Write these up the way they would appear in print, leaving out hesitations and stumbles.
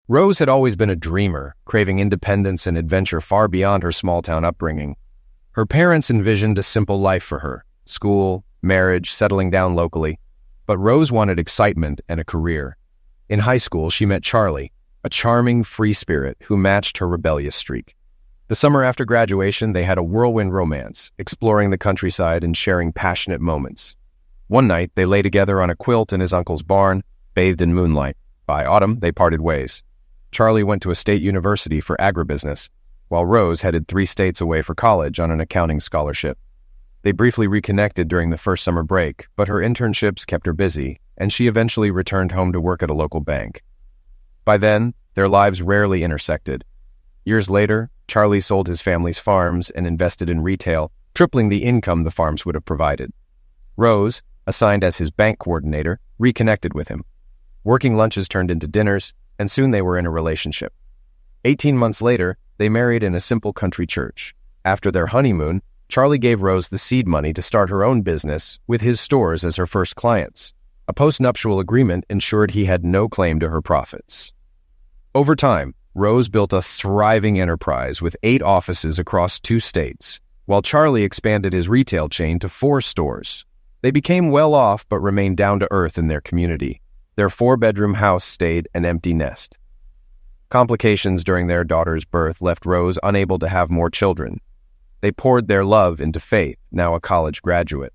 Rose had always been a dreamer, craving independence and adventure far beyond her small-town upbringing. Her parents envisioned a simple life for her: school, marriage, settling down locally. But Rose wanted excitement and a career. In high school, she met Charlie, a charming, free spirit who matched her rebellious streak. The summer after graduation, they had a whirlwind romance, exploring the countryside and sharing passionate moments. One night, they lay together on a quilt in his uncle's barn, bathed in moonlight. By autumn, they parted ways. Charlie went to a state university for agribusiness, while Rose headed 3 states away for college on an accounting scholarship. They briefly reconnected during the first summer break, but her internships kept her busy, and she eventually returned home to work at a local bank. By then, their lives rarely intersected. Years later, Charlie sold his family's farms and invested in retail, tripling the income the farms would have provided. Rose, assigned as his bank coordinator, reconnected with him. Working lunches turned into dinners, and soon they were in a relationship. 18 months later, they married in a simple country church. After their honeymoon, Charlie gave Rose the seed money to start her own business, with his stores as her first clients. A post-nuptial agreement ensured he had no claim to her profits. Over time, Rose built a thriving enterprise with 8 offices across 2 states, while Charlie expanded his retail chain to 4 stores. They became well off but remained down to earth in their community. Their 4-bedroom house stayed an empty nest. Complications during their daughter's birth left Rose unable to have more children. They poured their love into Faith, now a college graduate.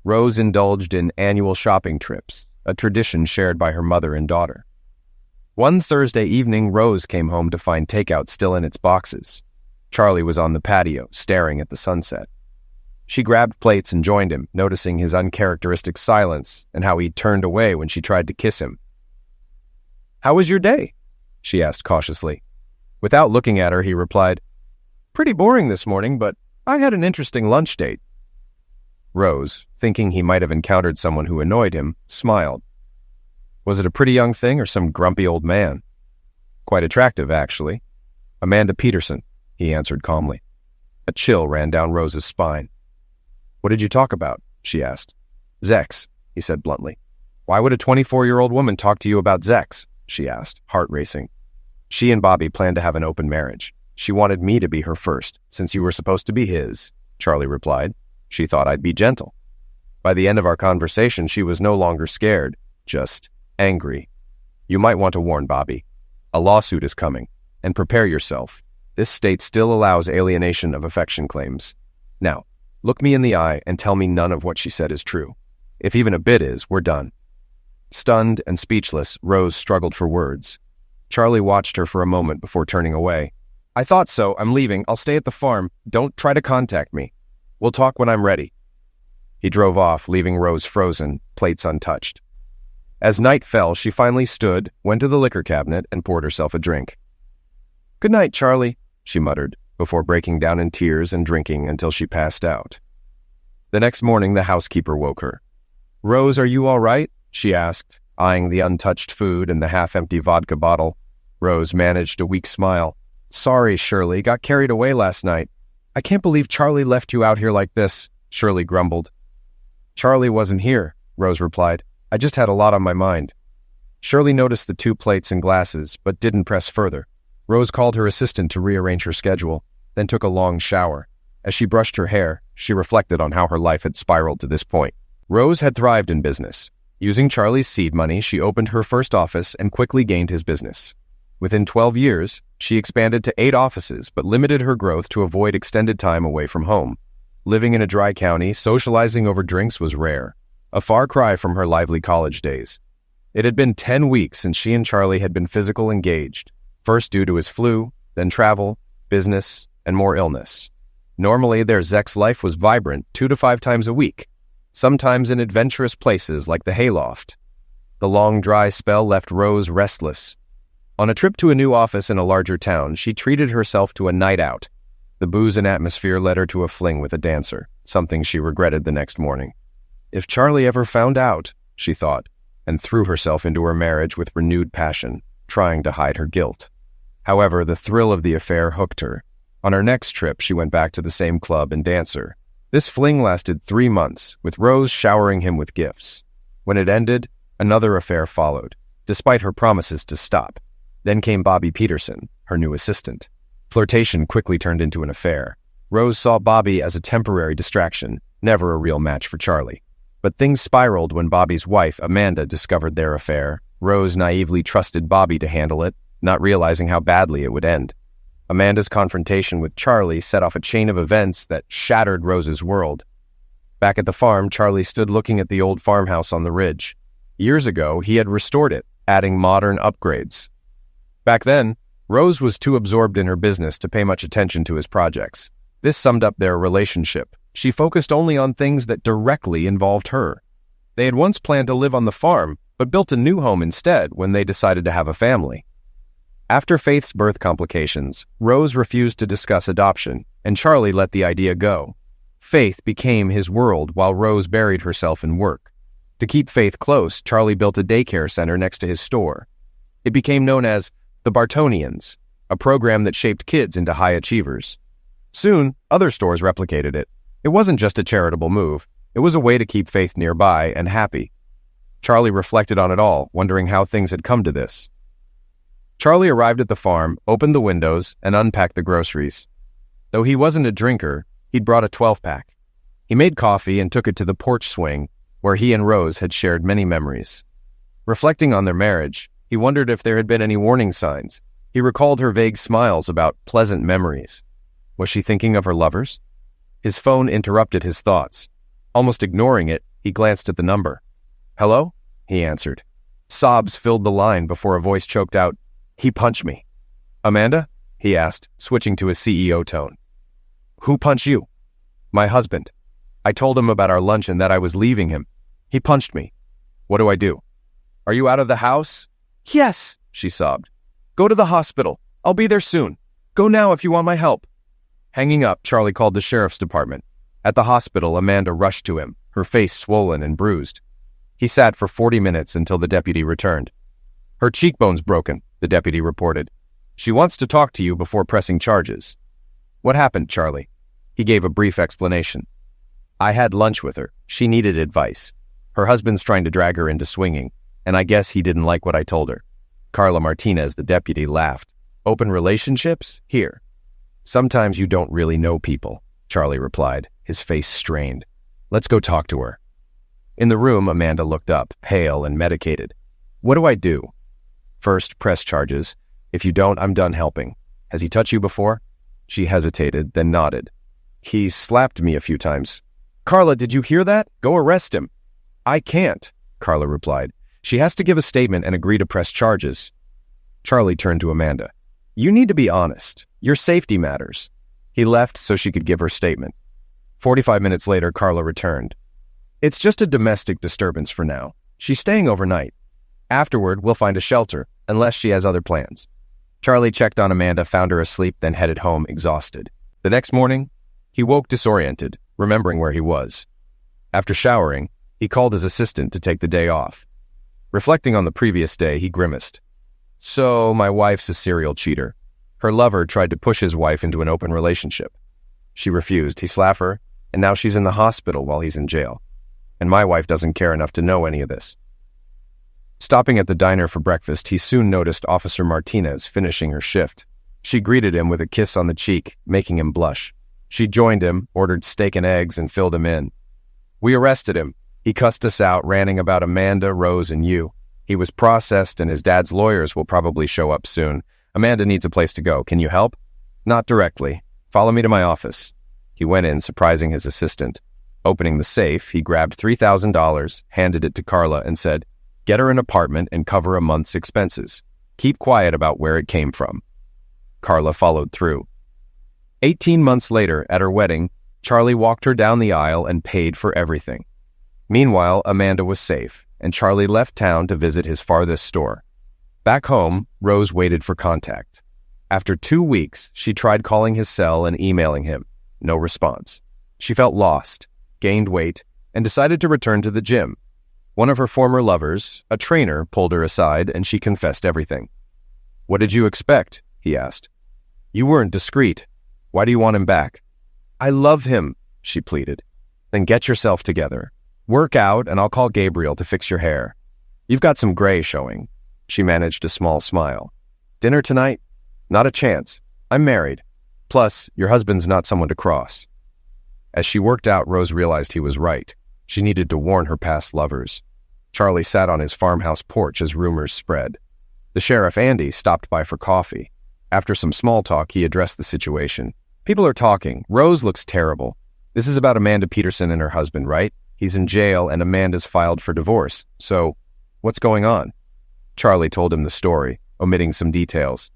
Rose indulged in annual shopping trips, a tradition shared by her mother and daughter. One Thursday evening, Rose came home to find takeout still in its boxes. Charlie was on the patio, staring at the sunset. She grabbed plates and joined him, noticing his uncharacteristic silence and how he turned away when she tried to kiss him. "How was your day?" she asked cautiously. Without looking at her, he replied, "Pretty boring this morning, but I had an interesting lunch date." Rose, thinking he might have encountered someone who annoyed him, smiled. "Was it a pretty young thing or some grumpy old man?" "Quite attractive, actually. Amanda Peterson," he answered calmly. A chill ran down Rose's spine. "What did you talk about?" she asked. "Zex," he said bluntly. "Why would a 24-year-old woman talk to you about Zex?" she asked, heart racing. "She and Bobby planned to have an open marriage. She wanted me to be her first, since you were supposed to be his," Charlie replied. "She thought I'd be gentle." By the end of our conversation, she was no longer scared, just angry. "You might want to warn Bobby. A lawsuit is coming, and prepare yourself. This state still allows alienation of affection claims. Now, look me in the eye and tell me none of what she said is true. If even a bit is, we're done." Stunned and speechless, Rose struggled for words. Charlie watched her for a moment before turning away. "I thought so. I'm leaving. I'll stay at the farm. Don't try to contact me. We'll talk when I'm ready." He drove off, leaving Rose frozen, plates untouched. As night fell, she finally stood, went to the liquor cabinet, and poured herself a drink. "Good night, Charlie," she muttered, before breaking down in tears and drinking until she passed out. The next morning, the housekeeper woke her. "Rose, are you all right?" she asked, eyeing the untouched food and the half-empty vodka bottle. Rose managed a weak smile. "Sorry, Shirley, got carried away last night. I can't believe Charlie left you out here like this," Shirley grumbled. "Charlie wasn't here," Rose replied. "I just had a lot on my mind." Shirley noticed the 2 plates and glasses, but didn't press further. Rose called her assistant to rearrange her schedule, then took a long shower. As she brushed her hair, she reflected on how her life had spiraled to this point. Rose had thrived in business. Using Charlie's seed money, she opened her first office and quickly gained his business. Within 12 years, she expanded to 8 offices, but limited her growth to avoid extended time away from home. Living in a dry county, socializing over drinks was rare, a far cry from her lively college days. It had been 10 weeks since she and Charlie had been physical engaged, first due to his flu, then travel, business, and more illness. Normally, their Zex life was vibrant 2 to 5 times a week, sometimes in adventurous places like the hayloft. The long, dry spell left Rose restless. On a trip to a new office in a larger town, she treated herself to a night out. The booze and atmosphere led her to a fling with a dancer, something she regretted the next morning. If Charlie ever found out, she thought, and threw herself into her marriage with renewed passion, trying to hide her guilt. However, the thrill of the affair hooked her. On her next trip, she went back to the same club and dancer. This fling lasted 3 months, with Rose showering him with gifts. When it ended, another affair followed, despite her promises to stop. Then came Bobby Peterson, her new assistant. Flirtation quickly turned into an affair. Rose saw Bobby as a temporary distraction, never a real match for Charlie. But things spiraled when Bobby's wife, Amanda, discovered their affair. Rose naively trusted Bobby to handle it, not realizing how badly it would end. Amanda's confrontation with Charlie set off a chain of events that shattered Rose's world. Back at the farm, Charlie stood looking at the old farmhouse on the ridge. Years ago, he had restored it, adding modern upgrades. Back then, Rose was too absorbed in her business to pay much attention to his projects. This summed up their relationship. She focused only on things that directly involved her. They had once planned to live on the farm, but built a new home instead when they decided to have a family. After Faith's birth complications, Rose refused to discuss adoption, and Charlie let the idea go. Faith became his world while Rose buried herself in work. To keep Faith close, Charlie built a daycare center next to his store. It became known as the Bartonians, a program that shaped kids into high achievers. Soon, other stores replicated it. It wasn't just a charitable move. It was a way to keep Faith nearby and happy. Charlie reflected on it all, wondering how things had come to this. Charlie arrived at the farm, opened the windows, and unpacked the groceries. Though he wasn't a drinker, he'd brought a 12-pack. He made coffee and took it to the porch swing, where he and Rose had shared many memories. Reflecting on their marriage, he wondered if there had been any warning signs. He recalled her vague smiles about pleasant memories. Was she thinking of her lovers? His phone interrupted his thoughts. Almost ignoring it, he glanced at the number. "Hello?" he answered. Sobs filled the line before a voice choked out, "He punched me." "Amanda?" he asked, switching to his CEO tone. "Who punched you?" "My husband. I told him about our lunch and that I was leaving him. He punched me. What do I do?" "Are you out of the house?" "Yes," she sobbed. "Go to the hospital. I'll be there soon. Go now if you want my help." Hanging up, Charlie called the sheriff's department. At the hospital, Amanda rushed to him, her face swollen and bruised. He sat for 40 minutes until the deputy returned. "Her cheekbone's broken," the deputy reported. "She wants to talk to you before pressing charges." "What happened, Charlie?" He gave a brief explanation. "I had lunch with her. She needed advice. Her husband's trying to drag her into swinging, and I guess he didn't like what I told her." Carla Martinez, the deputy, laughed. "Open relationships? Here." "Sometimes you don't really know people," Charlie replied, his face strained. "Let's go talk to her." In the room, Amanda looked up, pale and medicated. "What do I do?" "First, press charges. If you don't, I'm done helping. Has he touched you before?" She hesitated, then nodded. "He's slapped me a few times." "Carla, did you hear that? Go arrest him." "I can't," Carla replied. "She has to give a statement and agree to press charges." Charlie turned to Amanda. "You need to be honest. Your safety matters." He left so she could give her statement. 45 minutes later, Carla returned. "It's just a domestic disturbance for now. She's staying overnight. Afterward, we'll find a shelter, unless she has other plans." Charlie checked on Amanda, found her asleep, then headed home exhausted. The next morning, he woke disoriented, remembering where he was. After showering, he called his assistant to take the day off. Reflecting on the previous day, he grimaced. "So, my wife's a serial cheater. Her lover tried to push his wife into an open relationship. She refused. He slapped her, and now she's in the hospital while he's in jail. And my wife doesn't care enough to know any of this." Stopping at the diner for breakfast, he soon noticed Officer Martinez finishing her shift. She greeted him with a kiss on the cheek, making him blush. She joined him, ordered steak and eggs, and filled him in. "We arrested him. He cussed us out, ranting about Amanda, Rose, and you. He was processed, and his dad's lawyers will probably show up soon. Amanda needs a place to go. Can you help?" "Not directly. Follow me to my office." He went in, surprising his assistant. Opening the safe, he grabbed $3,000, handed it to Carla, and said, "Get her an apartment and cover a month's expenses. Keep quiet about where it came from." Carla followed through. 18 months later, at her wedding, Charlie walked her down the aisle and paid for everything. Meanwhile, Amanda was safe, and Charlie left town to visit his farthest store. Back home, Rose waited for contact. After 2 weeks, she tried calling his cell and emailing him. No response. She felt lost, gained weight, and decided to return to the gym. One of her former lovers, a trainer, pulled her aside, and she confessed everything. "What did you expect?" he asked. "You weren't discreet. Why do you want him back?" "I love him," she pleaded. "Then get yourself together. Work out, and I'll call Gabriel to fix your hair. You've got some gray showing." She managed a small smile. Dinner tonight? Not a chance. I'm married. Plus, your husband's not someone to cross. As she worked out, Rose realized he was right. She needed to warn her past lovers. Charlie sat on his farmhouse porch as rumors spread. The sheriff, Andy, stopped by for coffee. After some small talk, he addressed the situation. People are talking. Rose looks terrible. This is about Amanda Peterson and her husband, right? He's in jail and Amanda's filed for divorce. So, what's going on? Charlie told him the story, omitting some details.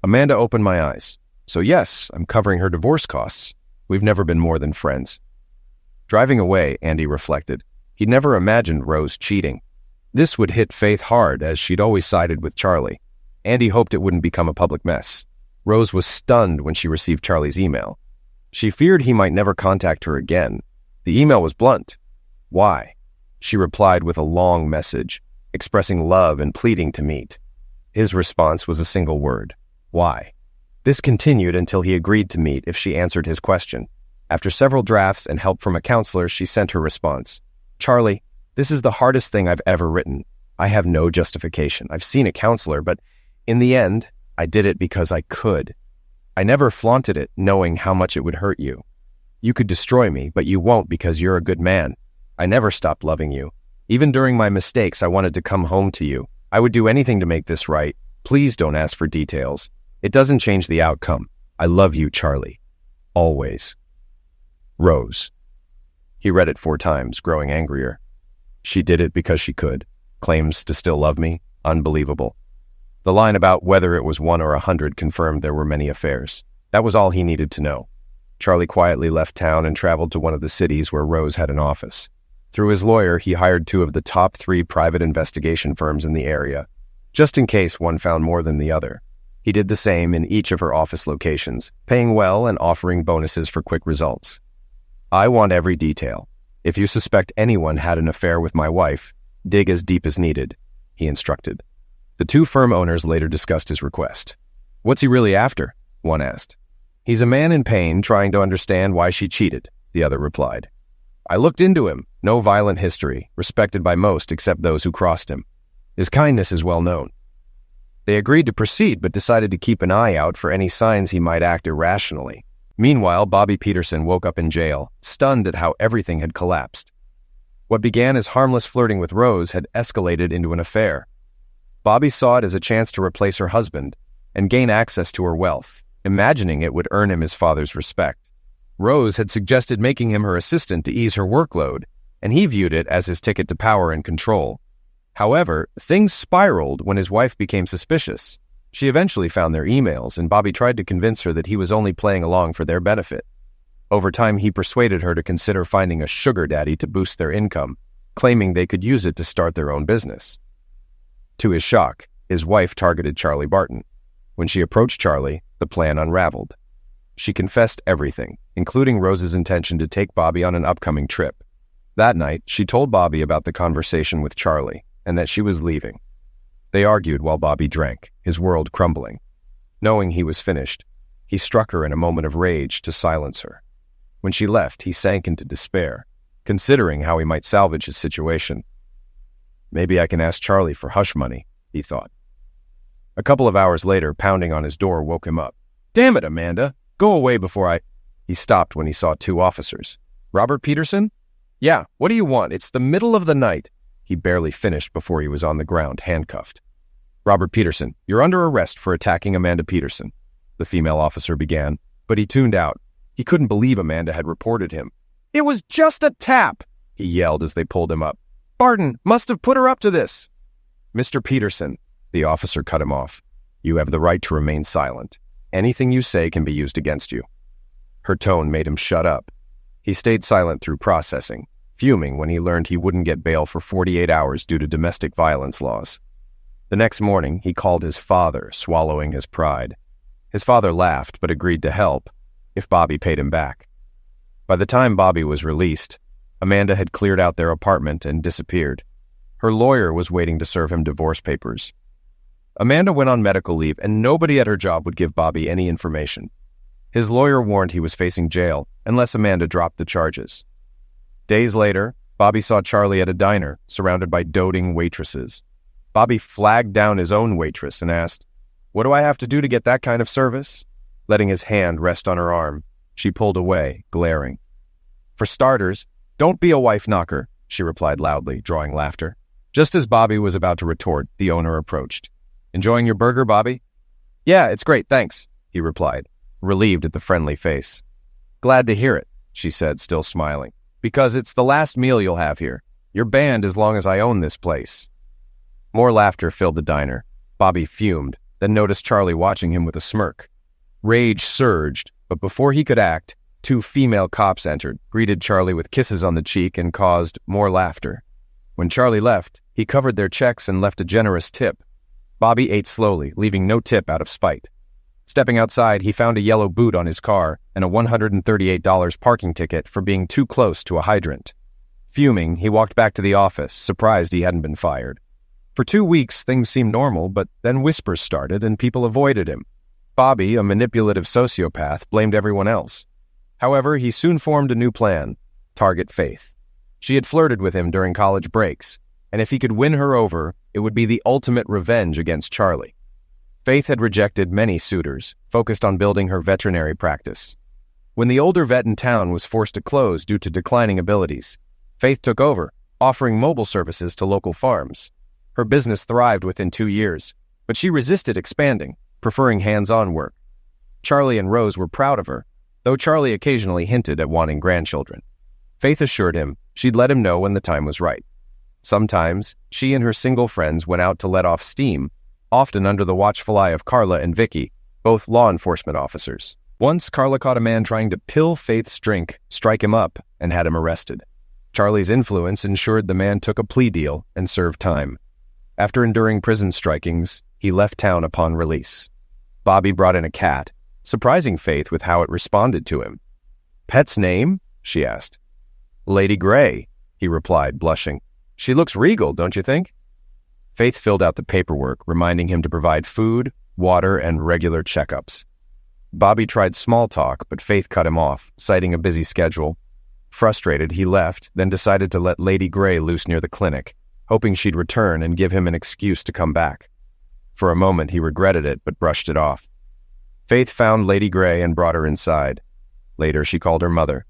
Amanda opened my eyes. So yes, I'm covering her divorce costs. We've never been more than friends. Driving away, Andy reflected. He'd never imagined Rose cheating. This would hit Faith hard, as she'd always sided with Charlie. Andy hoped it wouldn't become a public mess. Rose was stunned when she received Charlie's email. She feared he might never contact her again. The email was blunt. Why? She replied with a long message, expressing love and pleading to meet. His response was a single word. Why? This continued until he agreed to meet if she answered his question. After several drafts and help from a counselor, she sent her response. Charlie, this is the hardest thing I've ever written. I have no justification. I've seen a counselor, but in the end, I did it because I could. I never flaunted it, knowing how much it would hurt you. You could destroy me, but you won't because you're a good man. I never stopped loving you. Even during my mistakes, I wanted to come home to you. I would do anything to make this right. Please don't ask for details. It doesn't change the outcome. I love you, Charlie. Always. Rose. He read it 4 times, growing angrier. She did it because she could. Claims to still love me. Unbelievable. The line about whether it was 1 or 100 confirmed there were many affairs. That was all he needed to know. Charlie quietly left town and traveled to one of the cities where Rose had an office. Through his lawyer, he hired 2 of the top 3 private investigation firms in the area, just in case one found more than the other. He did the same in each of her office locations, paying well and offering bonuses for quick results. I want every detail. If you suspect anyone had an affair with my wife, dig as deep as needed, he instructed. The 2 firm owners later discussed his request. What's he really after? One asked. He's a man in pain trying to understand why she cheated, the other replied. I looked into him. No violent history, respected by most except those who crossed him. His kindness is well known. They agreed to proceed, but decided to keep an eye out for any signs he might act irrationally. Meanwhile, Bobby Peterson woke up in jail, stunned at how everything had collapsed. What began as harmless flirting with Rose had escalated into an affair. Bobby saw it as a chance to replace her husband and gain access to her wealth, imagining it would earn him his father's respect. Rose had suggested making him her assistant to ease her workload, and he viewed it as his ticket to power and control. However, things spiraled when his wife became suspicious. She eventually found their emails, and Bobby tried to convince her that he was only playing along for their benefit. Over time, he persuaded her to consider finding a sugar daddy to boost their income, claiming they could use it to start their own business. To his shock, his wife targeted Charlie Barton. When she approached Charlie, the plan unraveled. She confessed everything, including Rose's intention to take Bobby on an upcoming trip. That night, she told Bobby about the conversation with Charlie, and that she was leaving. They argued while Bobby drank, his world crumbling. Knowing he was finished, he struck her in a moment of rage to silence her. When she left, he sank into despair, considering how he might salvage his situation. Maybe I can ask Charlie for hush money, he thought. A couple of hours later, pounding on his door woke him up. Damn it, Amanda! Go away before I... He stopped when he saw 2 officers. Robert Peterson? Yeah, what do you want? It's the middle of the night. He barely finished before he was on the ground, handcuffed. Robert Peterson, you're under arrest for attacking Amanda Peterson, the female officer began, but he tuned out. He couldn't believe Amanda had reported him. It was just a tap, he yelled as they pulled him up. Barton must have put her up to this. Mr. Peterson, the officer cut him off. You have the right to remain silent. Anything you say can be used against you. Her tone made him shut up. He stayed silent through processing, fuming when he learned he wouldn't get bail for 48 hours due to domestic violence laws. The next morning, he called his father, swallowing his pride. His father laughed but agreed to help if Bobby paid him back. By the time Bobby was released, Amanda had cleared out their apartment and disappeared. Her lawyer was waiting to serve him divorce papers. Amanda went on medical leave, and nobody at her job would give Bobby any information. His lawyer warned he was facing jail unless Amanda dropped the charges. Days later, Bobby saw Charlie at a diner, surrounded by doting waitresses. Bobby flagged down his own waitress and asked, What do I have to do to get that kind of service? Letting his hand rest on her arm, she pulled away, glaring. For starters, don't be a wife knocker, she replied loudly, drawing laughter. Just as Bobby was about to retort, the owner approached. Enjoying your burger, Bobby? Yeah, it's great, thanks, he replied, relieved at the friendly face. Glad to hear it, she said, still smiling, because it's the last meal you'll have here. You're banned as long as I own this place. More laughter filled the diner. Bobby fumed, then noticed Charlie watching him with a smirk. Rage surged, but before he could act, 2 female cops entered, greeted Charlie with kisses on the cheek, and caused more laughter. When Charlie left, he covered their checks and left a generous tip. Bobby ate slowly, leaving no tip out of spite. Stepping outside, he found a yellow boot on his car and a $138 parking ticket for being too close to a hydrant. Fuming, he walked back to the office, surprised he hadn't been fired. For 2 weeks, things seemed normal, but then whispers started and people avoided him. Bobby, a manipulative sociopath, blamed everyone else. However, he soon formed a new plan: target Faith. She had flirted with him during college breaks, and if he could win her over, it would be the ultimate revenge against Charlie. Faith had rejected many suitors, focused on building her veterinary practice. When the older vet in town was forced to close due to declining abilities, Faith took over, offering mobile services to local farms. Her business thrived within 2 years, but she resisted expanding, preferring hands-on work. Charlie and Rose were proud of her, though Charlie occasionally hinted at wanting grandchildren. Faith assured him she'd let him know when the time was right. Sometimes, she and her single friends went out to let off steam, often under the watchful eye of Carla and Vicky, both law enforcement officers. Once, Carla caught a man trying to pill Faith's drink, strike him up, and had him arrested. Charlie's influence ensured the man took a plea deal and served time. After enduring prison strikings, he left town upon release. Bobby brought in a cat, surprising Faith with how it responded to him. "Pet's name?" she asked. "Lady Grey," he replied, blushing. "She looks regal, don't you think?" Faith filled out the paperwork, reminding him to provide food, water, and regular checkups. Bobby tried small talk, but Faith cut him off, citing a busy schedule. Frustrated, he left, then decided to let Lady Grey loose near the clinic, hoping she'd return and give him an excuse to come back. For a moment, he regretted it, but brushed it off. Faith found Lady Grey and brought her inside. Later, she called her mother.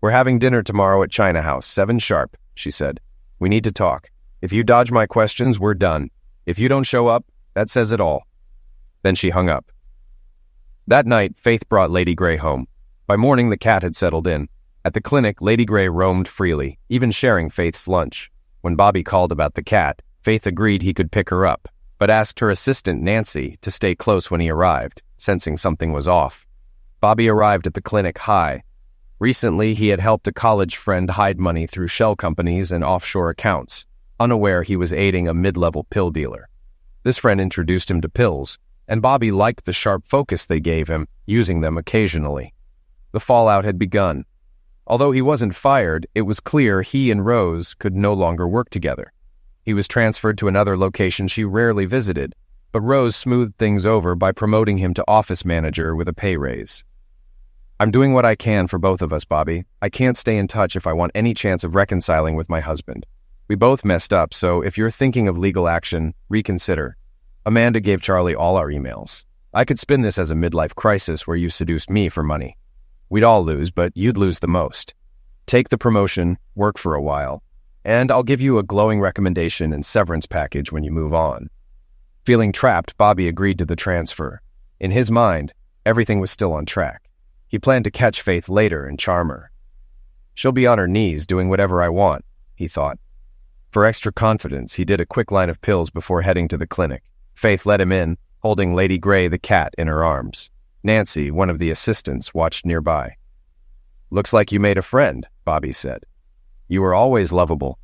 "We're having dinner tomorrow at China House, 7 sharp, she said. "We need to talk. If you dodge my questions, we're done. If you don't show up, that says it all." Then she hung up. That night, Faith brought Lady Grey home. By morning, the cat had settled in. At the clinic, Lady Grey roamed freely, even sharing Faith's lunch. When Bobby called about the cat, Faith agreed he could pick her up, but asked her assistant, Nancy, to stay close when he arrived, sensing something was off. Bobby arrived at the clinic high. Recently, he had helped a college friend hide money through shell companies and offshore accounts, unaware he was aiding a mid-level pill dealer. This friend introduced him to pills, and Bobby liked the sharp focus they gave him, using them occasionally. The fallout had begun. Although he wasn't fired, it was clear he and Rose could no longer work together. He was transferred to another location she rarely visited, but Rose smoothed things over by promoting him to office manager with a pay raise. "I'm doing what I can for both of us, Bobby. I can't stay in touch if I want any chance of reconciling with my husband. We both messed up, so if you're thinking of legal action, reconsider. Amanda gave Charlie all our emails. I could spin this as a midlife crisis where you seduced me for money. We'd all lose, but you'd lose the most. Take the promotion, work for a while, and I'll give you a glowing recommendation and severance package when you move on." Feeling trapped, Bobby agreed to the transfer. In his mind, everything was still on track. He planned to catch Faith later and charm her. "She'll be on her knees doing whatever I want," he thought. For extra confidence, he did a quick line of pills before heading to the clinic. Faith let him in, holding Lady Grey the cat in her arms. Nancy, one of the assistants, watched nearby. "Looks like you made a friend," Bobby said. "You were always lovable."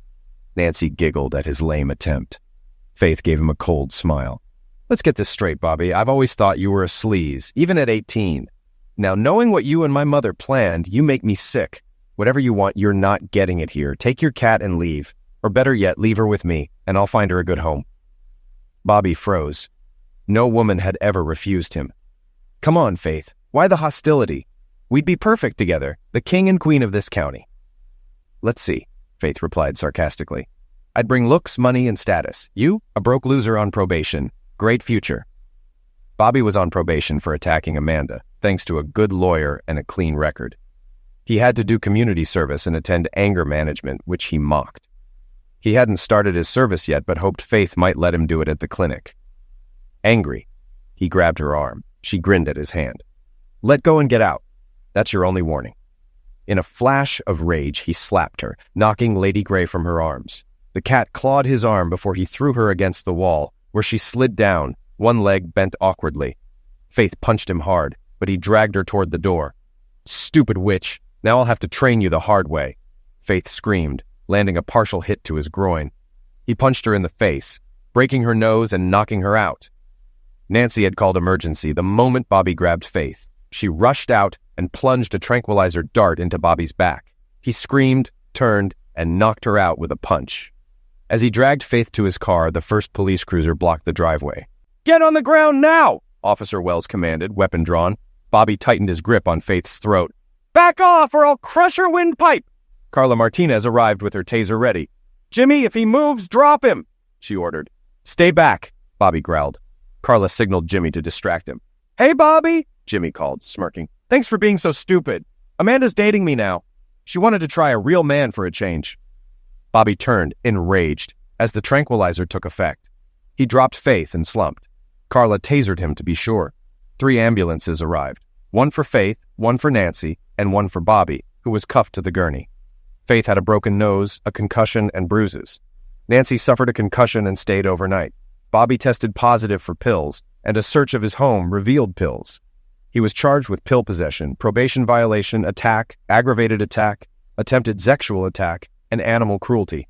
Nancy giggled at his lame attempt. Faith gave him a cold smile. "Let's get this straight, Bobby. I've always thought you were a sleaze, even at 18. Now, knowing what you and my mother planned, you make me sick. Whatever you want, you're not getting it here. Take your cat and leave. Or better yet, leave her with me, and I'll find her a good home." Bobby froze. No woman had ever refused him. "Come on, Faith. Why the hostility? We'd be perfect together, the king and queen of this county." "Let's see," Faith replied sarcastically. "I'd bring looks, money, and status. You, a broke loser on probation. Great future." Bobby was on probation for attacking Amanda, thanks to a good lawyer and a clean record. He had to do community service and attend anger management, which he mocked. He hadn't started his service yet, but hoped Faith might let him do it at the clinic. Angry, he grabbed her arm. She grinned at his hand. "Let go and get out. That's your only warning." In a flash of rage, he slapped her, knocking Lady Grey from her arms. The cat clawed his arm before he threw her against the wall, where she slid down, one leg bent awkwardly. Faith punched him hard, but he dragged her toward the door. "Stupid witch! Now I'll have to train you the hard way," Faith screamed, landing a partial hit to his groin. He punched her in the face, breaking her nose and knocking her out. Nancy had called emergency the moment Bobby grabbed Faith. She rushed out and plunged a tranquilizer dart into Bobby's back. He screamed, turned, and knocked her out with a punch. As he dragged Faith to his car, the first police cruiser blocked the driveway. "Get on the ground now!" Officer Wells commanded, weapon drawn. Bobby tightened his grip on Faith's throat. "Back off or I'll crush her windpipe!" Carla Martinez arrived with her taser ready. "Jimmy, if he moves, drop him," she ordered. "Stay back," Bobby growled. Carla signaled Jimmy to distract him. "Hey, Bobby," Jimmy called, smirking. "Thanks for being so stupid. Amanda's dating me now. She wanted to try a real man for a change." Bobby turned, enraged, as the tranquilizer took effect. He dropped Faith and slumped. Carla tasered him to be sure. 3 ambulances arrived. One for Faith, one for Nancy, and one for Bobby, who was cuffed to the gurney. Faith had a broken nose, a concussion, and bruises. Nancy suffered a concussion and stayed overnight. Bobby tested positive for pills, and a search of his home revealed pills. He was charged with pill possession, probation violation, attack, aggravated attack, attempted sexual attack, and animal cruelty.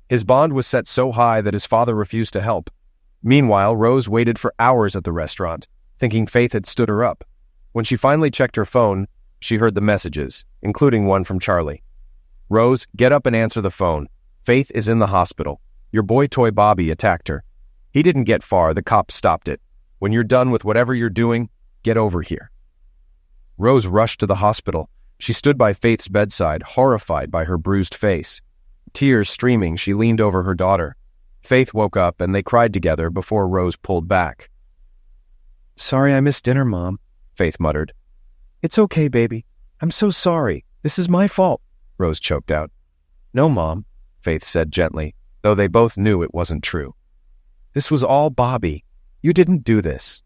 His bond was set so high that his father refused to help. Meanwhile, Rose waited for hours at the restaurant, thinking Faith had stood her up. When she finally checked her phone, she heard the messages, including one from Charlie. "Rose, get up and answer the phone. Faith is in the hospital. Your boy toy Bobby attacked her. He didn't get far, the cops stopped it. When you're done with whatever you're doing, get over here." Rose rushed to the hospital. She stood by Faith's bedside, horrified by her bruised face. Tears streaming, she leaned over her daughter. Faith woke up and they cried together before Rose pulled back. "Sorry I missed dinner, Mom," Faith muttered. "It's okay, baby. I'm so sorry. This is my fault," Rose choked out. "No, Mom," Faith said gently, though they both knew it wasn't true. "This was all Bobby. You didn't do this."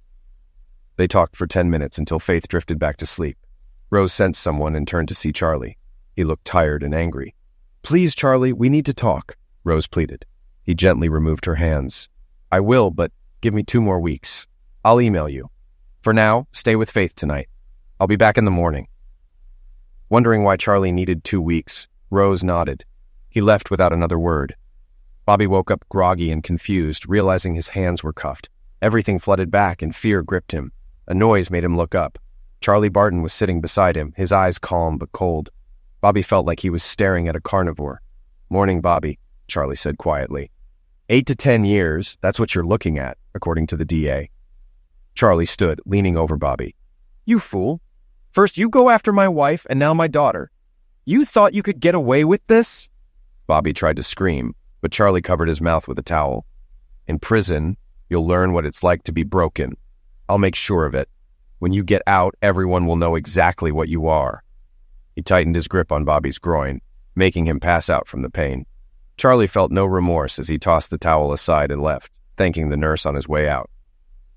They talked for 10 minutes until Faith drifted back to sleep. Rose sensed someone and turned to see Charlie. He looked tired and angry. "Please, Charlie, we need to talk," Rose pleaded. He gently removed her hands. "I will, but give me 2 more weeks. I'll email you. For now, stay with Faith tonight. I'll be back in the morning." Wondering why Charlie needed 2 weeks, Rose nodded. He left without another word. Bobby woke up groggy and confused, realizing his hands were cuffed. Everything flooded back and fear gripped him. A noise made him look up. Charlie Barton was sitting beside him, his eyes calm but cold. Bobby felt like he was staring at a carnivore. "Morning, Bobby," Charlie said quietly. 8 to 10 years, that's what you're looking at, according to the DA. Charlie stood, leaning over Bobby. "You fool. First you go after my wife and now my daughter. You thought you could get away with this?" Bobby tried to scream, but Charlie covered his mouth with a towel. "In prison, you'll learn what it's like to be broken. I'll make sure of it. When you get out, everyone will know exactly what you are." He tightened his grip on Bobby's groin, making him pass out from the pain. Charlie felt no remorse as he tossed the towel aside and left, thanking the nurse on his way out.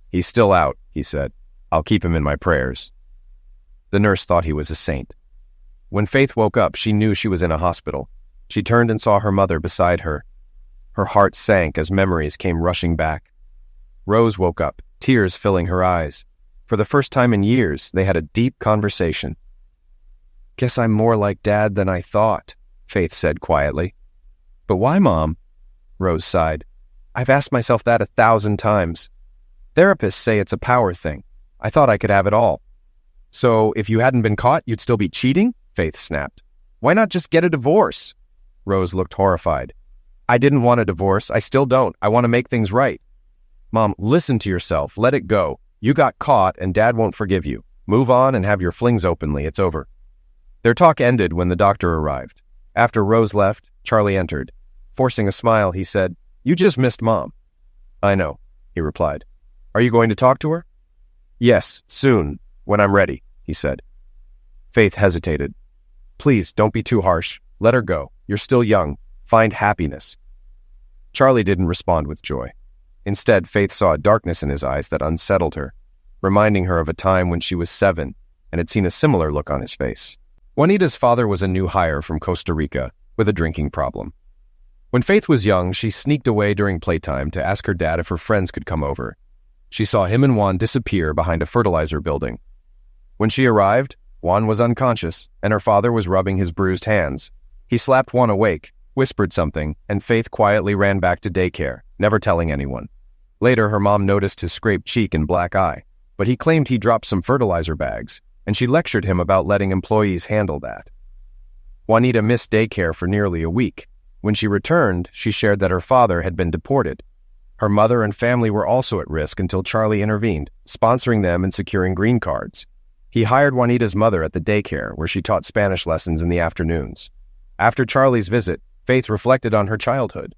"He's still out," he said. "I'll keep him in my prayers." The nurse thought he was a saint. When Faith woke up, she knew she was in a hospital. She turned and saw her mother beside her. Her heart sank as memories came rushing back. Rose woke up, tears filling her eyes. For the first time in years, they had a deep conversation. "Guess I'm more like Dad than I thought," Faith said quietly. "But why, Mom?" Rose sighed. "I've asked myself that 1,000 times. Therapists say it's a power thing. I thought I could have it all." "So if you hadn't been caught, you'd still be cheating?" Faith snapped. "Why not just get a divorce?" Rose looked horrified. "I didn't want a divorce. I still don't. I want to make things right." "Mom, listen to yourself. Let it go. You got caught and Dad won't forgive you. Move on and have your flings openly. It's over." Their talk ended when the doctor arrived. After Rose left, Charlie entered. Forcing a smile, he said, "You just missed Mom." "I know," he replied. "Are you going to talk to her?" Yes, soon, when I'm ready, he said. Faith hesitated. Please, don't be too harsh. Let her go. You're still young. Find happiness. Charlie didn't respond with joy. Instead, Faith saw a darkness in his eyes that unsettled her, reminding her of a time when she was 7 and had seen a similar look on his face. Juanita's father was a new hire from Costa Rica with a drinking problem. When Faith was young, she sneaked away during playtime to ask her dad if her friends could come over. She saw him and Juan disappear behind a fertilizer building. When she arrived, Juan was unconscious, and her father was rubbing his bruised hands. He slapped Juan awake, whispered something, and Faith quietly ran back to daycare, never telling anyone. Later, her mom noticed his scraped cheek and black eye, but he claimed he dropped some fertilizer bags, and she lectured him about letting employees handle that. Juanita missed daycare for nearly a week. When she returned, she shared that her father had been deported. Her mother and family were also at risk until Charlie intervened, sponsoring them and securing green cards. He hired Juanita's mother at the daycare, where she taught Spanish lessons in the afternoons. After Charlie's visit, Faith reflected on her childhood.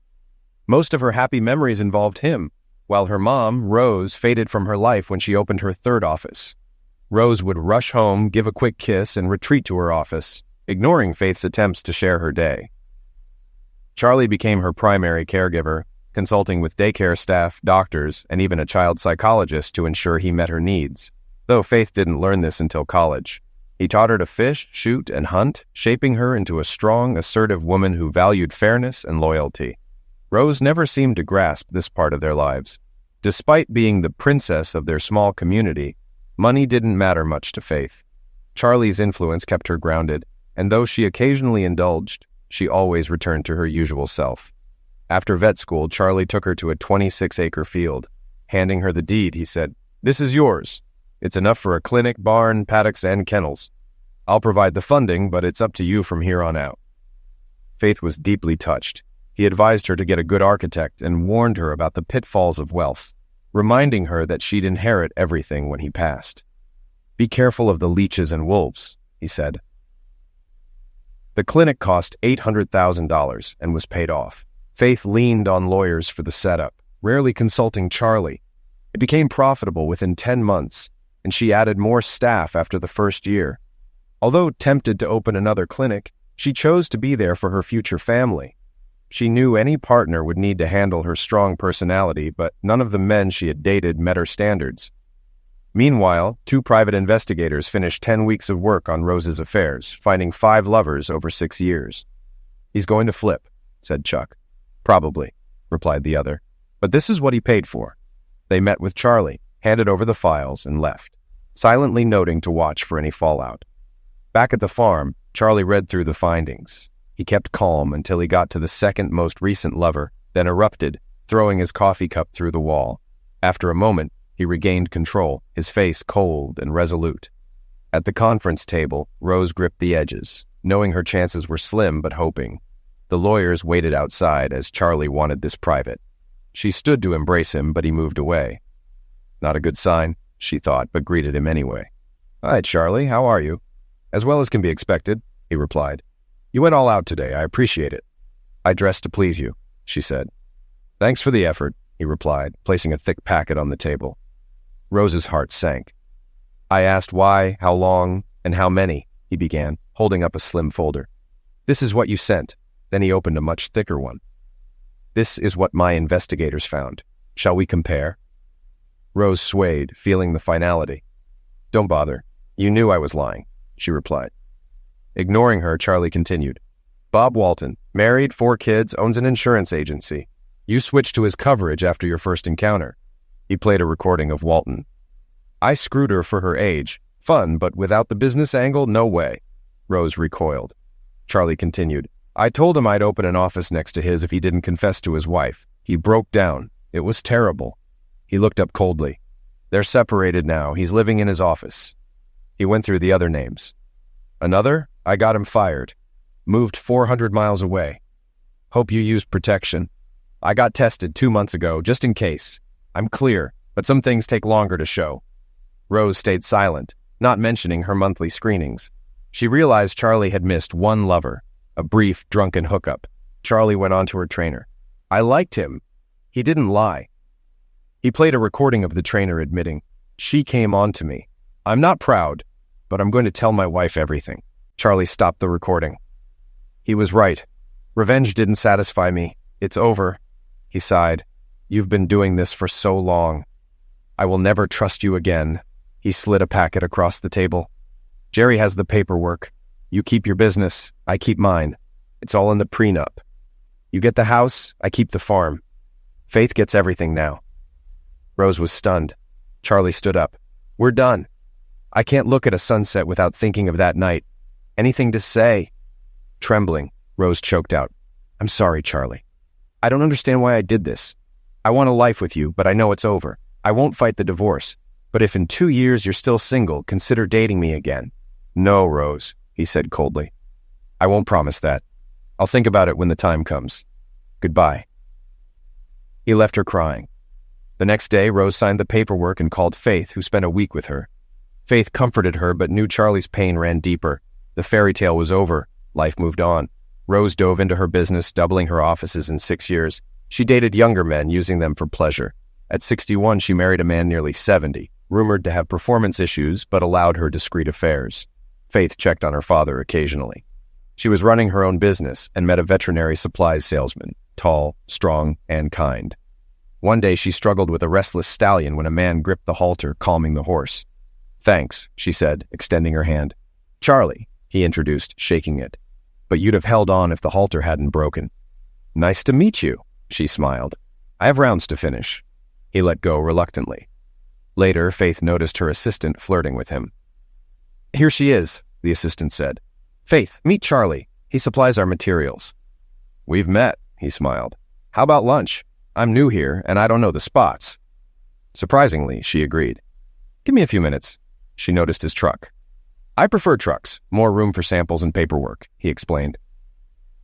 Most of her happy memories involved him, while her mom, Rose, faded from her life when she opened her third office. Rose would rush home, give a quick kiss, and retreat to her office, ignoring Faith's attempts to share her day. Charlie became her primary caregiver, consulting with daycare staff, doctors, and even a child psychologist to ensure he met her needs. Though Faith didn't learn this until college. He taught her to fish, shoot, and hunt, shaping her into a strong, assertive woman who valued fairness and loyalty. Rose never seemed to grasp this part of their lives. Despite being the princess of their small community, money didn't matter much to Faith. Charlie's influence kept her grounded, and though she occasionally indulged, she always returned to her usual self. After vet school, Charlie took her to a 26-acre field. Handing her the deed, he said, "This is yours. It's enough for a clinic, barn, paddocks, and kennels. I'll provide the funding, but it's up to you from here on out." Faith was deeply touched. He advised her to get a good architect and warned her about the pitfalls of wealth, reminding her that she'd inherit everything when he passed. "Be careful of the leeches and wolves," he said. The clinic cost $800,000 and was paid off. Faith leaned on lawyers for the setup, rarely consulting Charlie. It became profitable within 10 months, and she added more staff after the first year. Although tempted to open another clinic, she chose to be there for her future family. She knew any partner would need to handle her strong personality, but none of the men she had dated met her standards. Meanwhile, 2 private investigators finished 10 weeks of work on Rose's affairs, finding 5 lovers over 6 years. "He's going to flip," said Chuck. "Probably," replied the other. "But this is what he paid for." They met with Charlie, handed over the files, and left, silently noting to watch for any fallout. Back at the farm, Charlie read through the findings. He kept calm until he got to the second most recent lover, then erupted, throwing his coffee cup through the wall. After a moment, he regained control, his face cold and resolute. At the conference table, Rose gripped the edges, knowing her chances were slim but hoping. The lawyers waited outside as Charlie wanted this private. She stood to embrace him, but he moved away. Not a good sign, she thought, but greeted him anyway. "Hi, Charlie, how are you?" "As well as can be expected," he replied. "You went all out today, I appreciate it." "I dressed to please you," she said. "Thanks for the effort," he replied, placing a thick packet on the table. Rose's heart sank. "I asked why, how long, and how many," he began, holding up a slim folder. "This is what you sent." Then he opened a much thicker one. "This is what my investigators found. Shall we compare?" Rose swayed, feeling the finality. "Don't bother. You knew I was lying," she replied. Ignoring her, Charlie continued. "Bob Walton, married, 4 kids, owns an insurance agency. You switched to his coverage after your first encounter." He played a recording of Walton. "I screwed her for her age. Fun, but without the business angle, no way." Rose recoiled. Charlie continued. "I told him I'd open an office next to his if he didn't confess to his wife. He broke down. It was terrible." He looked up coldly. "They're separated now. He's living in his office." He went through the other names. "Another? I got him fired. Moved 400 miles away. Hope you used protection. I got tested 2 months ago, just in case. I'm clear, but some things take longer to show." Rose stayed silent, not mentioning her monthly screenings. She realized Charlie had missed one lover, a brief, drunken hookup. Charlie went on to her trainer. "I liked him. He didn't lie." He played a recording of the trainer admitting, She came on to me. I'm not proud, but I'm going to tell my wife everything. Charlie stopped the recording. He was right. Revenge didn't satisfy me. It's over. He sighed. You've been doing this for so long. I will never trust you again. He slid a packet across the table. Jerry has the paperwork. You keep your business. I keep mine. It's all in the prenup. You get the house. I keep the farm. Faith gets everything now. Rose was stunned. Charlie stood up. We're done. I can't look at a sunset without thinking of that night. Anything to say? Trembling, Rose choked out. I'm sorry, Charlie. I don't understand why I did this. I want a life with you, but I know it's over. I won't fight the divorce. But if in 2 years you're still single, consider dating me again. No, Rose, he said coldly. I won't promise that. I'll think about it when the time comes. Goodbye. He left her crying. The next day, Rose signed the paperwork and called Faith, who spent a week with her. Faith comforted her, but knew Charlie's pain ran deeper. The fairy tale was over. Life moved on. Rose dove into her business, doubling her offices in 6 years. She dated younger men, using them for pleasure. At 61, she married a man nearly 70, rumored to have performance issues, but allowed her discreet affairs. Faith checked on her father occasionally. She was running her own business and met a veterinary supplies salesman, tall, strong, and kind. One day she struggled with a restless stallion when a man gripped the halter, calming the horse. Thanks, she said, extending her hand. Charlie, he introduced, shaking it. But you'd have held on if the halter hadn't broken. Nice to meet you, she smiled. I have rounds to finish. He let go reluctantly. Later, Faith noticed her assistant flirting with him. Here she is, the assistant said. Faith, meet Charlie. He supplies our materials. We've met, he smiled. How about lunch? I'm new here, and I don't know the spots. Surprisingly, she agreed. Give me a few minutes. She noticed his truck. I prefer trucks, more room for samples and paperwork, he explained.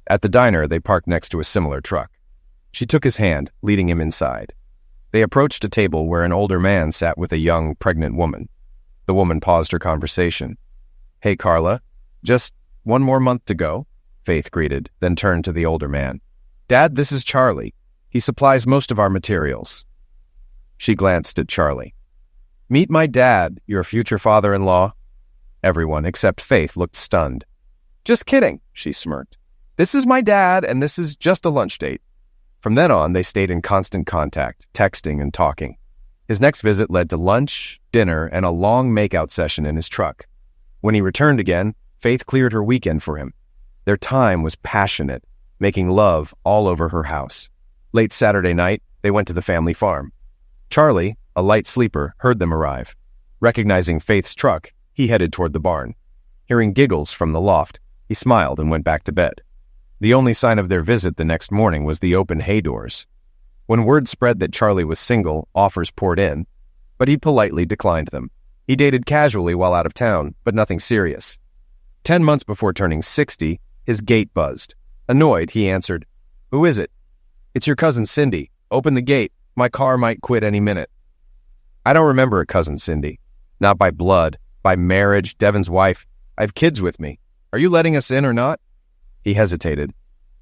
At the diner, they parked next to a similar truck. She took his hand, leading him inside. They approached a table where an older man sat with a young, pregnant woman. The woman paused her conversation. Hey, Carla, just 1 more month to go, Faith greeted, then turned to the older man. Dad, this is Charlie. He supplies most of our materials. She glanced at Charlie. Meet my dad, your future father-in-law. Everyone except Faith looked stunned. Just kidding, she smirked. This is my dad, and this is just a lunch date. From then on, they stayed in constant contact, texting and talking. His next visit led to lunch, dinner, and a long makeout session in his truck. When he returned again, Faith cleared her weekend for him. Their time was passionate, making love all over her house. Late Saturday night, they went to the family farm. Charlie, a light sleeper, heard them arrive. Recognizing Faith's truck, he headed toward the barn. Hearing giggles from the loft, he smiled and went back to bed. The only sign of their visit the next morning was the open hay doors. When word spread that Charlie was single, offers poured in, but he politely declined them. He dated casually while out of town, but nothing serious. 10 months before turning 60, his gate buzzed. Annoyed, he answered, Who is it? It's your cousin Cindy. Open the gate. My car might quit any minute. I don't remember a cousin Cindy. Not by blood, by marriage, Devon's wife. I have kids with me. Are you letting us in or not? He hesitated.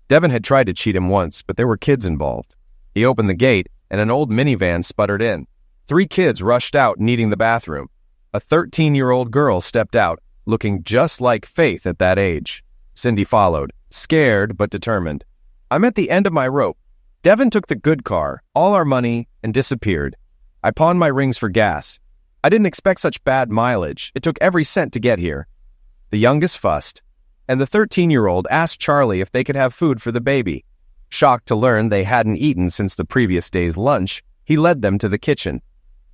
Devon had tried to cheat him once, but there were kids involved. He opened the gate, and an old minivan sputtered in. 3 kids rushed out, needing the bathroom. A 13-year-old girl stepped out, looking just like Faith at that age. Cindy followed, scared but determined. I'm at the end of my rope. Devon took the good car, all our money, and disappeared. I pawned my rings for gas. I didn't expect such bad mileage. It took every cent to get here. The youngest fussed, and the 13-year-old asked Charlie if they could have food for the baby. Shocked to learn they hadn't eaten since the previous day's lunch, he led them to the kitchen.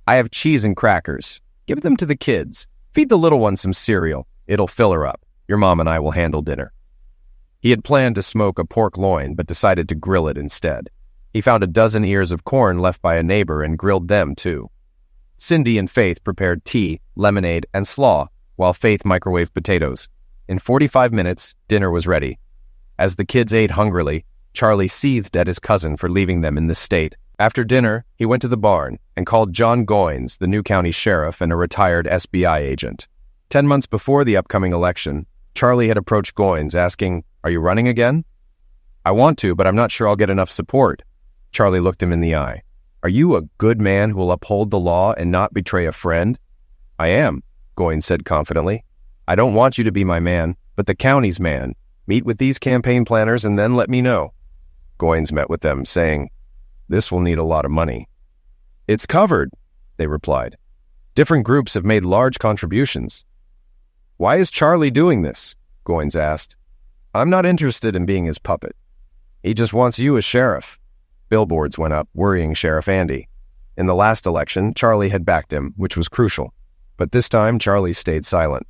I have cheese and crackers. Give them to the kids. Feed the little one some cereal. It'll fill her up. Your mom and I will handle dinner. He had planned to smoke a pork loin, but decided to grill it instead. He found a dozen ears of corn left by a neighbor and grilled them too. Cindy and Faith prepared tea, lemonade, and slaw, while Faith microwaved potatoes. In 45 minutes, dinner was ready. As the kids ate hungrily, Charlie seethed at his cousin for leaving them in this state. After dinner, he went to the barn and called John Goines, the new county sheriff and a retired SBI agent. 10 months before the upcoming election, Charlie had approached Goines asking, Are you running again? I want to, but I'm not sure I'll get enough support. Charlie looked him in the eye. Are you a good man who will uphold the law and not betray a friend? I am, Goines said confidently. I don't want you to be my man, but the county's man. Meet with these campaign planners and then let me know. Goines met with them, saying, This will need a lot of money. It's covered, they replied. Different groups have made large contributions. Why is Charlie doing this? Goines asked. I'm not interested in being his puppet. He just wants you as sheriff. Billboards went up, worrying Sheriff Andy. In the last election, Charlie had backed him, which was crucial. But this time, Charlie stayed silent.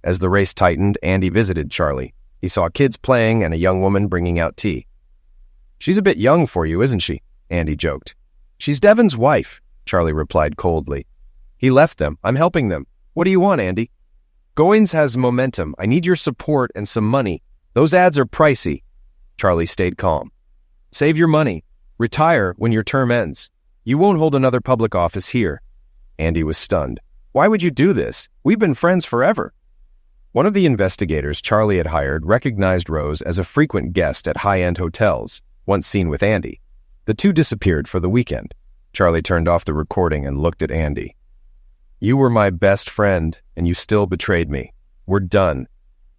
As the race tightened, Andy visited Charlie. He saw kids playing and a young woman bringing out tea. She's a bit young for you, isn't she? Andy joked. She's Devon's wife, Charlie replied coldly. He left them. I'm helping them. What do you want, Andy? Goines has momentum. I need your support and some money. Those ads are pricey. Charlie stayed calm. Save your money. Retire when your term ends. You won't hold another public office here. Andy was stunned. Why would you do this? We've been friends forever. One of the investigators Charlie had hired recognized Rose as a frequent guest at high-end hotels, once seen with Andy. The two disappeared for the weekend. Charlie turned off the recording and looked at Andy. You were my best friend, and you still betrayed me. We're done.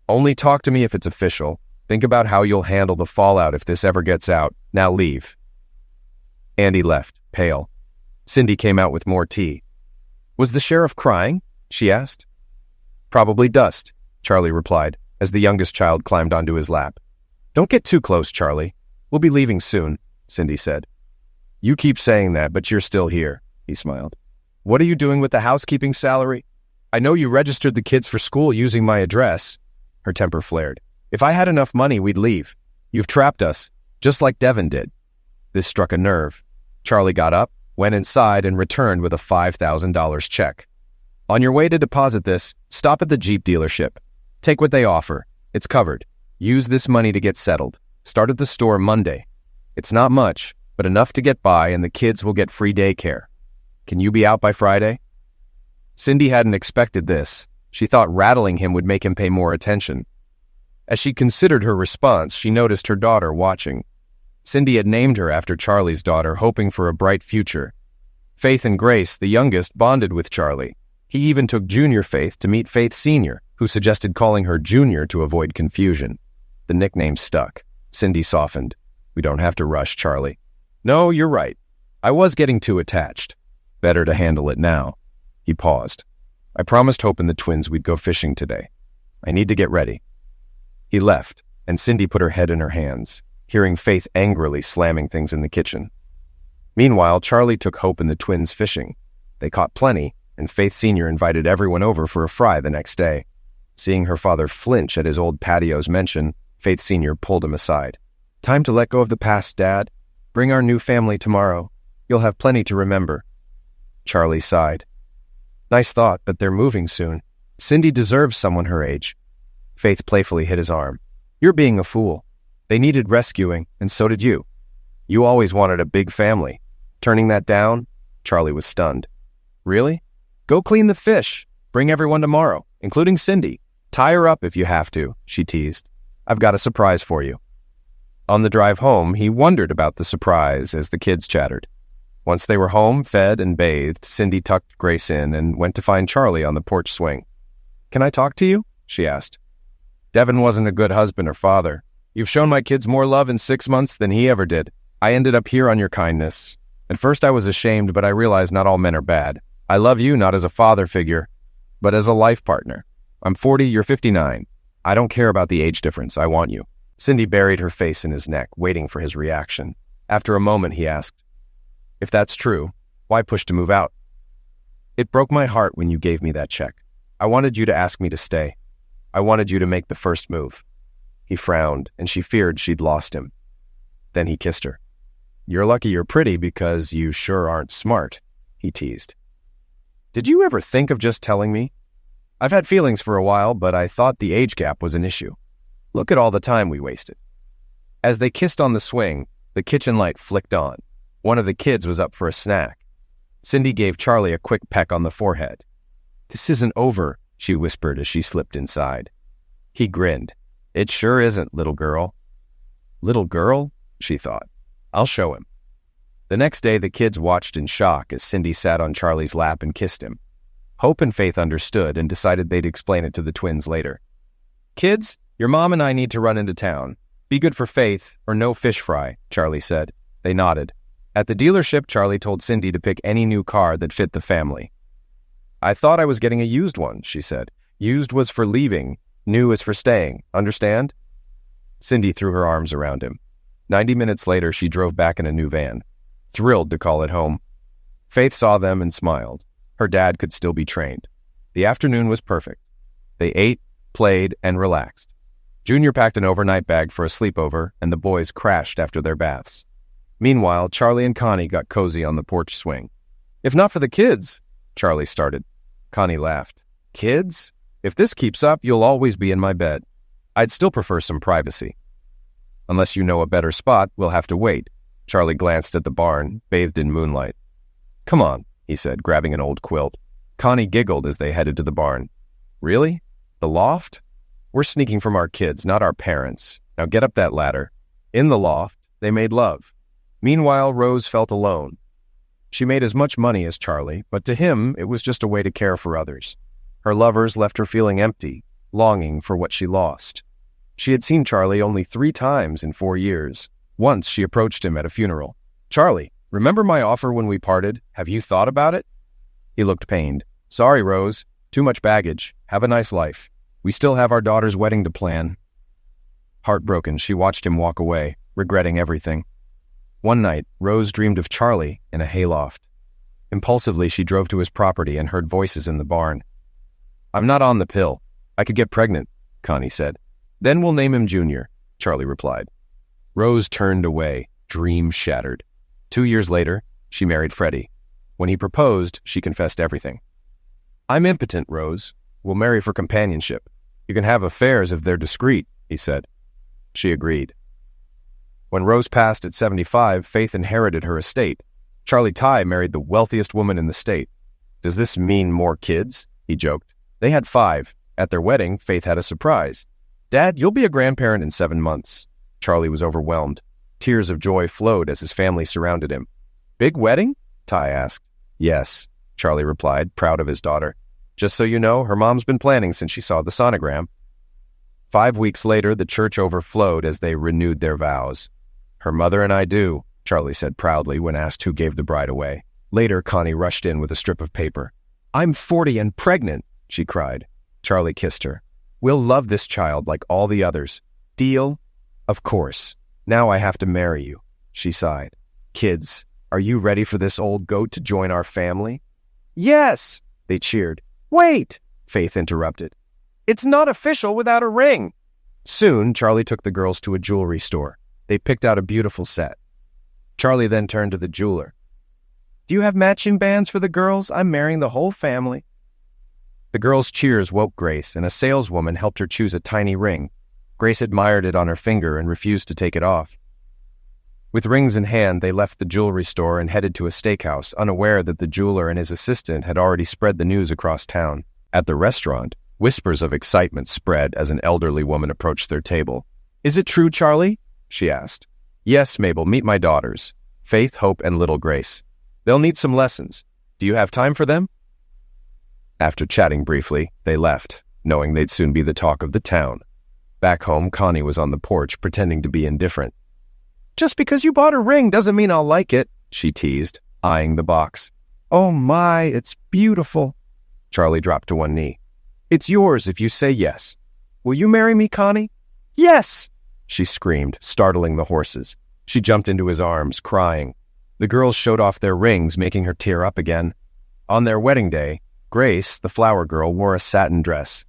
Only talk to me if it's official. Think about how you'll handle the fallout if this ever gets out. Now leave. Andy left, pale. Cindy came out with more tea. Was the sheriff crying? She asked. Probably dust, Charlie replied, as the youngest child climbed onto his lap. Don't get too close, Charlie. We'll be leaving soon, Cindy said. You keep saying that, but you're still here, he smiled. What are you doing with the housekeeping salary? I know you registered the kids for school using my address. Her temper flared. If I had enough money, we'd leave. You've trapped us, just like Devon did. This struck a nerve. Charlie got up, went inside, and returned with a $5,000 check. On your way to deposit this, stop at the Jeep dealership. Take what they offer. It's covered. Use this money to get settled. Start at the store Monday. It's not much, but enough to get by, and the kids will get free daycare. Can you be out by Friday? Cindy hadn't expected this. She thought rattling him would make him pay more attention. As she considered her response, she noticed her daughter watching. Cindy had named her after Charlie's daughter, hoping for a bright future. Faith and Grace, the youngest, bonded with Charlie. He even took Junior Faith to meet Faith Sr., who suggested calling her Junior to avoid confusion. The nickname stuck. Cindy softened. We don't have to rush, Charlie. No, you're right. I was getting too attached. Better to handle it now. He paused. I promised Hope and the twins we'd go fishing today. I need to get ready. He left, and Cindy put her head in her hands, hearing Faith angrily slamming things in the kitchen. Meanwhile, Charlie took Hope and the twins fishing. They caught plenty, and Faith Sr. invited everyone over for a fry the next day. Seeing her father flinch at his old patio's mention, Faith Sr. pulled him aside. Time to let go of the past, Dad. Bring our new family tomorrow. You'll have plenty to remember. Charlie sighed. Nice thought, but they're moving soon. Cindy deserves someone her age. Faith playfully hit his arm. You're being a fool. They needed rescuing, and so did you. You always wanted a big family. Turning that down? Charlie was stunned. Really? Go clean the fish. Bring everyone tomorrow, including Cindy. Tie her up if you have to, she teased. I've got a surprise for you. On the drive home, he wondered about the surprise as the kids chattered. Once they were home, fed and bathed, Cindy tucked Grace in and went to find Charlie on the porch swing. Can I talk to you? She asked. Devon wasn't a good husband or father. You've shown my kids more love in 6 months than he ever did. I ended up here on your kindness. At first I was ashamed, but I realized not all men are bad. I love you not as a father figure, but as a life partner. I'm 40, you're 59. I don't care about the age difference. I want you. Cindy buried her face in his neck, waiting for his reaction. After a moment, he asked, If that's true, why push to move out? It broke my heart when you gave me that check. I wanted you to ask me to stay. I wanted you to make the first move. He frowned, and she feared she'd lost him. Then he kissed her. You're lucky you're pretty because you sure aren't smart, he teased. Did you ever think of just telling me? I've had feelings for a while, but I thought the age gap was an issue. Look at all the time we wasted. As they kissed on the swing, the kitchen light flicked on. One of the kids was up for a snack. Cindy gave Charlie a quick peck on the forehead. This isn't over, she whispered as she slipped inside. He grinned. It sure isn't, little girl. Little girl? She thought. I'll show him. The next day, the kids watched in shock as Cindy sat on Charlie's lap and kissed him. Hope and Faith understood and decided they'd explain it to the twins later. "Kids, your mom and I need to run into town. Be good for Faith, or no fish fry," Charlie said. They nodded. At the dealership, Charlie told Cindy to pick any new car that fit the family. "I thought I was getting a used one," she said. "Used was for leaving, new is for staying. Understand?" Cindy threw her arms around him. 90 minutes later, she drove back in a new van, thrilled to call it home. Faith saw them and smiled. Her dad could still be trained. The afternoon was perfect. They ate, played, and relaxed. Junior packed an overnight bag for a sleepover, and the boys crashed after their baths. Meanwhile, Charlie and Connie got cozy on the porch swing. "If not for the kids," Charlie started. Connie laughed. "Kids? If this keeps up, you'll always be in my bed. I'd still prefer some privacy." "Unless you know a better spot, we'll have to wait." Charlie glanced at the barn, bathed in moonlight. "Come on," he said, grabbing an old quilt. Connie giggled as they headed to the barn. "Really? The loft? We're sneaking from our kids, not our parents. Now get up that ladder." In the loft, they made love. Meanwhile, Rose felt alone. She made as much money as Charlie, but to him, it was just a way to care for others. Her lovers left her feeling empty, longing for what she lost. She had seen Charlie only 3 times in 4 years. Once she approached him at a funeral. "Charlie, remember my offer when we parted? Have you thought about it?" He looked pained. "Sorry, Rose. Too much baggage. Have a nice life. We still have our daughter's wedding to plan." Heartbroken, she watched him walk away, regretting everything. One night, Rose dreamed of Charlie in a hayloft. Impulsively, she drove to his property and heard voices in the barn. "I'm not on the pill. I could get pregnant," Connie said. "Then we'll name him Junior," Charlie replied. Rose turned away, dream shattered. 2 years later, she married Freddie. When he proposed, she confessed everything. "I'm impotent, Rose. We'll marry for companionship. You can have affairs if they're discreet," he said. She agreed. When Rose passed at 75, Faith inherited her estate. Charlie Ty married the wealthiest woman in the state. "Does this mean more kids?" he joked. They had 5. At their wedding, Faith had a surprise. "Dad, you'll be a grandparent in 7 months." Charlie was overwhelmed. Tears of joy flowed as his family surrounded him. "Big wedding?" Ty asked. "Yes," Charlie replied, proud of his daughter. "Just so you know, her mom's been planning since she saw the sonogram." 5 weeks later, the church overflowed as they renewed their vows. "Her mother and I do," Charlie said proudly when asked who gave the bride away. Later, Connie rushed in with a strip of paper. "I'm 40 and pregnant," she cried. Charlie kissed her. "We'll love this child like all the others. Deal?" "Of course. Now I have to marry you," she sighed. "Kids, are you ready for this old goat to join our family?" "Yes!" they cheered. "Wait!" Faith interrupted. "It's not official without a ring." Soon, Charlie took the girls to a jewelry store. They picked out a beautiful set. Charlie then turned to the jeweler. "Do you have matching bands for the girls? I'm marrying the whole family." The girls' cheers woke Grace, and a saleswoman helped her choose a tiny ring. Grace admired it on her finger and refused to take it off. With rings in hand, they left the jewelry store and headed to a steakhouse, unaware that the jeweler and his assistant had already spread the news across town. At the restaurant, whispers of excitement spread as an elderly woman approached their table. "Is it true, Charlie?" she asked. "Yes, Mabel, meet my daughters, Faith, Hope, and little Grace. They'll need some lessons. Do you have time for them?" After chatting briefly, they left, knowing they'd soon be the talk of the town. Back home, Connie was on the porch, pretending to be indifferent. "Just because you bought a ring doesn't mean I'll like it," she teased, eyeing the box. "Oh my, it's beautiful." Charlie dropped to one knee. "It's yours if you say yes. Will you marry me, Connie?" "Yes!" she screamed, startling the horses. She jumped into his arms, crying. The girls showed off their rings, making her tear up again. On their wedding day, Grace, the flower girl, wore a satin dress.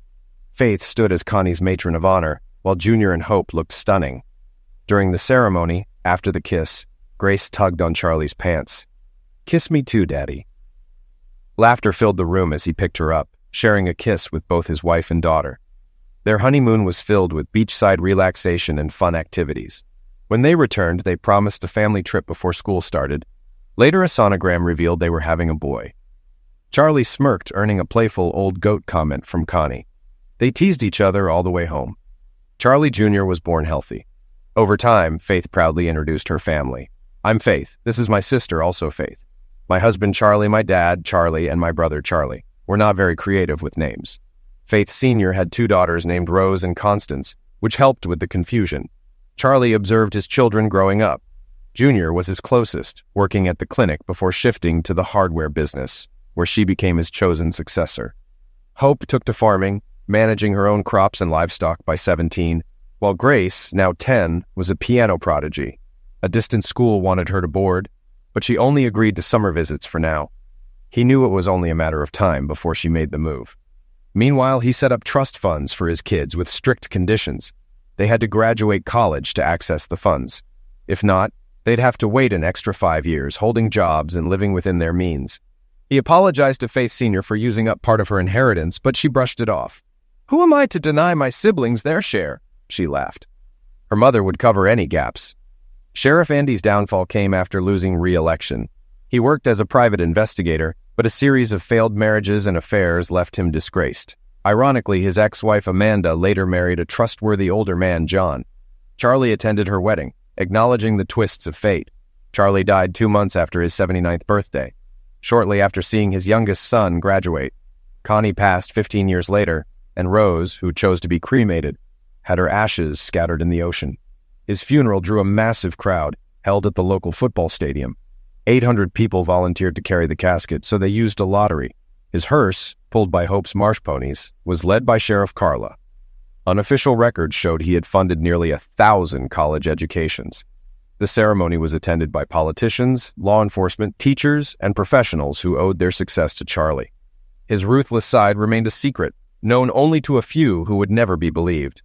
Faith stood as Connie's matron of honor, while Junior and Hope looked stunning. During the ceremony, after the kiss, Grace tugged on Charlie's pants. "Kiss me too, Daddy." Laughter filled the room as he picked her up, sharing a kiss with both his wife and daughter. Their honeymoon was filled with beachside relaxation and fun activities. When they returned, they promised a family trip before school started. Later, a sonogram revealed they were having a boy. Charlie smirked, earning a playful old goat comment from Connie. They teased each other all the way home. Charlie Jr. was born healthy. Over time, Faith proudly introduced her family. I'm Faith. This is my sister, also Faith. My husband Charlie, my dad Charlie, and my brother Charlie. We're not very creative with names. Faith Sr. had 2 daughters named Rose and Constance, which helped with the confusion. Charlie observed his children growing up. Junior was his closest, working at the clinic before shifting to the hardware business, where she became his chosen successor. Hope took to farming, managing her own crops and livestock by 17, while Grace, now 10, was a piano prodigy. A distant school wanted her to board, but she only agreed to summer visits for now. He knew it was only a matter of time before she made the move. Meanwhile, he set up trust funds for his kids with strict conditions. They had to graduate college to access the funds. If not, they'd have to wait an extra 5 years, holding jobs and living within their means. He apologized to Faith Sr. for using up part of her inheritance, but she brushed it off. "Who am I to deny my siblings their share?" she laughed. Her mother would cover any gaps. Sheriff Andy's downfall came after losing re-election. He worked as a private investigator, but a series of failed marriages and affairs left him disgraced. Ironically, his ex-wife Amanda later married a trustworthy older man, John. Charlie attended her wedding, acknowledging the twists of fate. Charlie died 2 months after his 79th birthday, shortly after seeing his youngest son graduate. Connie passed 15 years later, and Rose, who chose to be cremated, had her ashes scattered in the ocean. His funeral drew a massive crowd, held at the local football stadium. 800 people volunteered to carry the casket, so they used a lottery. His hearse, pulled by Hope's marsh ponies, was led by Sheriff Carla. Unofficial records showed he had funded nearly 1,000 college educations. The ceremony was attended by politicians, law enforcement, teachers, and professionals who owed their success to Charlie. His ruthless side remained a secret, known only to a few who would never be believed.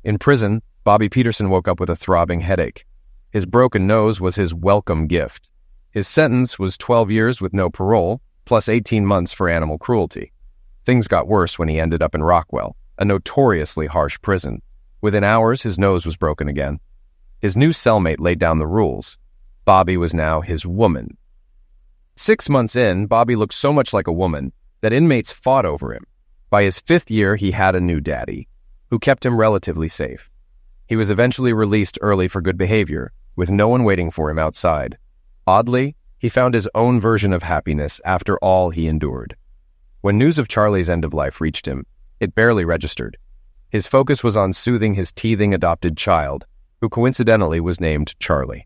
In prison, Bobby Peterson woke up with a throbbing headache. His broken nose was his welcome gift. His sentence was 12 years with no parole, plus 18 months for animal cruelty. Things got worse when he ended up in Rockwell, a notoriously harsh prison. Within hours, his nose was broken again. His new cellmate laid down the rules. Bobby was now his woman. 6 months in, Bobby looked so much like a woman that inmates fought over him. By his 5th year, he had a new daddy, who kept him relatively safe. He was eventually released early for good behavior, with no one waiting for him outside. Oddly, he found his own version of happiness after all he endured. When news of Charlie's end of life reached him, it barely registered. His focus was on soothing his teething adopted child, who coincidentally was named Charlie.